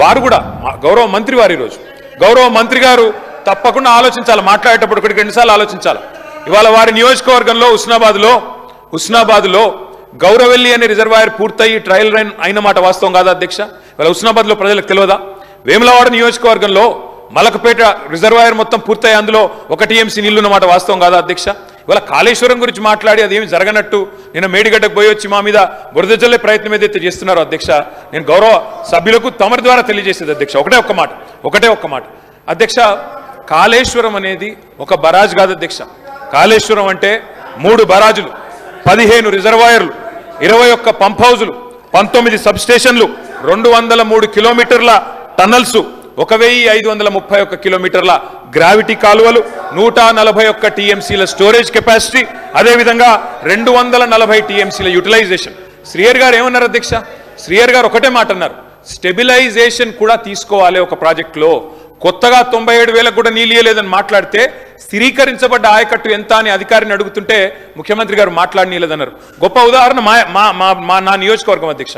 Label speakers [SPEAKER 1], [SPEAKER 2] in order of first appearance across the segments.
[SPEAKER 1] వారు కూడా గౌరవ మంత్రి వారు ఈరోజు గౌరవ మంత్రి గారు తప్పకుండా ఆలోచించాలి, మాట్లాడేటప్పుడు ఒకటి రెండుసార్లు ఆలోచించాలి. ఇవాళ వారి నియోజకవర్గంలో హుస్నాబాద్లో గౌరవెల్లి అనే రిజర్వాయర్ పూర్తయి ట్రయల్ రన్ అయిన మాట వాస్తవం కాదా అధ్యక్ష? ఇవాళ హుస్నాబాద్లో ప్రజలకు తెలియదా? వేములవాడ నియోజకవర్గంలో మలకపేట రిజర్వాయర్ మొత్తం పూర్తయి అందులో 1 టీఎంసీ నీళ్లు ఉన్నమాట వాస్తవం కాదా అధ్యక్ష? ఇవాళ కాళేశ్వరం గురించి మాట్లాడి అదేమి జరగనట్టు నేను మేడిగడ్డకు పోయి వచ్చి మా మీద బురద జల్లే ప్రయత్నం ఏదైతే చేస్తున్నారో అధ్యక్ష, నేను గౌరవ సభ్యులకు తమరి ద్వారా తెలియజేసేది అధ్యక్ష ఒకటే ఒక్క మాట అధ్యక్ష, కాళేశ్వరం అనేది ఒక బరాజ్ కాదు అధ్యక్ష. కాళేశ్వరం అంటే 3 బరాజులు, 15 రిజర్వాయర్లు, 21 పంప్ హౌజులు, 19 సబ్ స్టేషన్లు, 203 కిలోమీటర్ల టన్నల్స్, 1531 కిలోమీటర్ల గ్రావిటీ కాలువలు, 141 టీఎంసీల స్టోరేజ్ కెపాసిటీ, అదేవిధంగా 240 టీఎంసీల యూటిలైజేషన్. శ్రీయర్ గారు ఏమన్నారు అధ్యక్ష? శ్రీయర్ గారు ఒకటే మాట అన్నారు, స్టెబిలైజేషన్ కూడా తీసుకోవాలి ఒక ప్రాజెక్టులో. కొత్తగా 97,000 కూడా నీళ్ళు ఇయ్యలేదని మాట్లాడితే స్థిరీకరించబడ్డ ఆయకట్టు ఎంత అని అధికారిని అడుగుతుంటే ముఖ్యమంత్రి గారు మాట్లాడనీయలేదన్నారు. గొప్ప ఉదాహరణ నా నియోజకవర్గం అధ్యక్ష.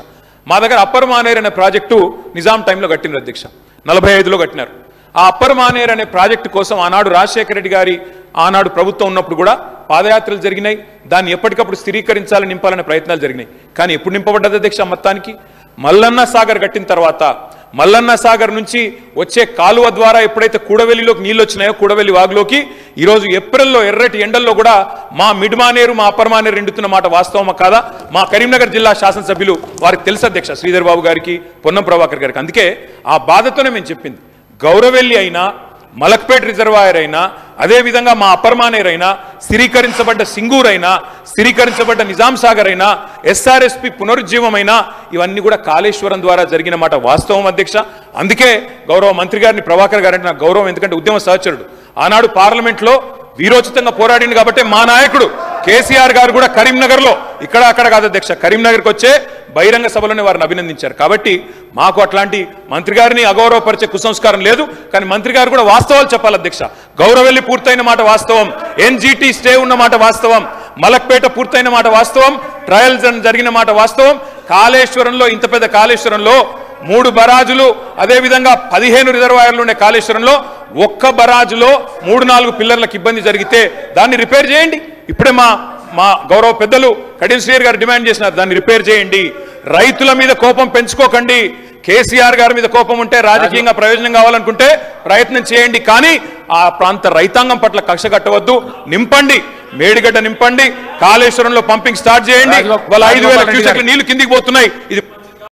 [SPEAKER 1] మా దగ్గర అప్పర్ మానేర్ అనే ప్రాజెక్టు నిజాం టైంలో కట్టినారు అధ్యక్ష, 45లో కట్టినారు. ఆ అప్పర్ మానేర్ అనే ప్రాజెక్టు కోసం ఆనాడు రాజశేఖర రెడ్డి గారి ఆనాడు ప్రభుత్వం ఉన్నప్పుడు కూడా పాదయాత్రలు జరిగినాయి. దాన్ని ఎప్పటికప్పుడు స్థిరీకరించాలని నింపాలనే ప్రయత్నాలు జరిగినాయి. కానీ ఎప్పుడు నింపబడ్డది అధ్యక్ష? మొత్తానికి మల్లన్న సాగర్ కట్టిన తర్వాత మల్లన్న సాగర్ నుంచి వచ్చే కాలువ ద్వారా ఎప్పుడైతే కూడవెల్లిలోకి నీళ్ళు వచ్చినాయో, కూడవెల్లి వాగులోకి ఈరోజు ఏప్రిల్లో ఎర్రటి ఎండల్లో కూడా మా మిడ్ మానేరు మా అప్పర్ మానేరు ఎండుతున్న మాట వాస్తవమా కాదా? మా కరీంనగర్ జిల్లా శాసనసభ్యులు వారికి తెలుసు అధ్యక్ష, శ్రీధర్ బాబు గారికి, పొన్నం ప్రభాకర్ గారికి. అందుకే ఆ బాధతోనే మేము చెప్పింది, గౌరవెల్లి అయినా, మలక్పేట్ రిజర్వాయర్ అయినా, అదేవిధంగా మా అప్పర్ మానేర్ అయినా, స్థిరీకరించబడ్డ సింగూర్ అయినా, స్థిరీకరించబడ్డ నిజాం సాగర్ అయినా, ఎస్ఆర్ఎస్పి పునరుజ్జీవమైనా, ఇవన్నీ కూడా కాళేశ్వరం ద్వారా జరిగిన మాట వాస్తవం అధ్యక్ష. అందుకే గౌరవ మంత్రి గారిని, ప్రభాకర్ గారు అంటే నాకు గౌరవం, ఎందుకంటే ఉద్యమ సహచరుడు. ఆనాడు పార్లమెంట్లో వీరోచితంగా పోరాడింది కాబట్టి మా నాయకుడు కేసీఆర్ గారు కూడా కరీంనగర్లో, ఇక్కడ అక్కడ కాదు అధ్యక్ష, కరీంనగర్కి వచ్చే బహిరంగ సభలోనే వారిని అభినందించారు. కాబట్టి మాకు అట్లాంటి మంత్రి గారిని అగౌరవపరిచే కుసంస్కారం లేదు. కానీ మంత్రి గారు కూడా వాస్తవాలు చెప్పాలి అధ్యక్ష. గౌరవెల్లి పూర్తయిన మాట వాస్తవం, ఎన్జీటీ స్టే ఉన్న మాట వాస్తవం, మలక్పేట పూర్తయిన మాట వాస్తవం, ట్రయల్స్ జరిగిన మాట వాస్తవం. కాళేశ్వరంలో, ఇంత పెద్ద కాళేశ్వరంలో 3 బరాజులు, అదేవిధంగా 15 రిజర్వాయర్లు ఉండే కాళేశ్వరంలో ఒక్క బరాజులో 3-4 పిల్లర్లకు ఇబ్బంది జరిగితే దాన్ని రిపేర్ చేయండి. ఇప్పుడే మా గౌరవ పెద్దలు కడియం శ్రీయర్ గారు డిమాండ్ చేసినారు, దాన్ని రిపేర్ చేయండి. రైతుల మీద కోపం పెంచుకోకండి. కేసీఆర్ గారి మీద కోపం ఉంటే, రాజకీయంగా ప్రయోజనం కావాలనుకుంటే ప్రయత్నం చేయండి. కానీ ఆ ప్రాంత రైతాంగం పట్ల కక్ష కట్టవద్దు. నింపండి, మేడిగడ్డ నింపండి, కాళేశ్వరంలో పంపింగ్ స్టార్ట్ చేయండి. వాళ్ళ 5,000 క్యూసెక్ల నీళ్లు కిందికి పోతున్నాయి. ఇది